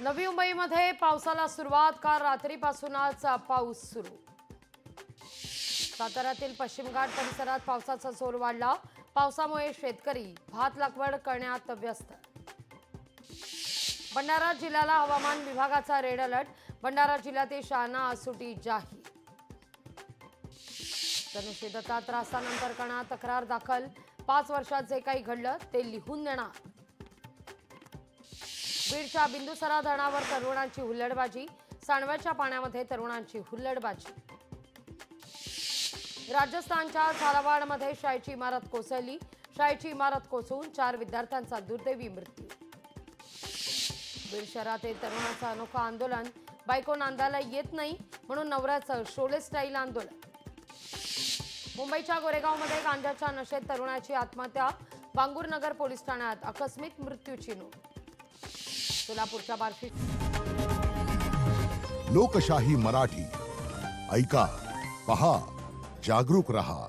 नवी मुंबईमध्ये पावसाला सुरुवात, काल रात्रीपासूनच पाऊस सुरू। साताऱ्यातील पश्चिम घाट परिसरात पावसाचा जोर वाढला। पावसामुळे शेतकरी भात लागवड करण्यात व्यस्त। भंडारा जिल्ह्याला हवामान विभागाचा रेड अलर्ट। भंडारा जिल्ह्यातील शाळांना सुट्टी जाहीर। तनुश्री दत्ता त्रासानंतर करणार तक्रार दाखल। 5 वर्षात जे काही घडलं ते लिहून देणार। बीडच्या बिंदुसरा धरणावर तरुणांची हुल्लडबाजी। सांडव्याच्या पाण्यामध्ये तरुणांची हुल्लडबाजी। राजस्थानच्या झालावाडमध्ये शाळेची इमारत कोसळली। शाळेची इमारत कोसळून 4 विद्यार्थ्यांचा दुर्दैवी मृत्यू। बीड शहरातील तरुणांचं अनोखं आंदोलन। बायको नांदायला येत नाही म्हणून नवऱ्याचं शोले स्टाईल आंदोलन। मुंबईच्या गोरेगावमध्ये गांजाच्या नशेत तरुणाची आत्महत्या। बांगूरनगर पोलीस ठाण्यात आकस्मिक मृत्यूची नोंद। सोलापूरच्या बार्शी। लोकशाही मराठी ऐका, पहा, जागरूक रहा।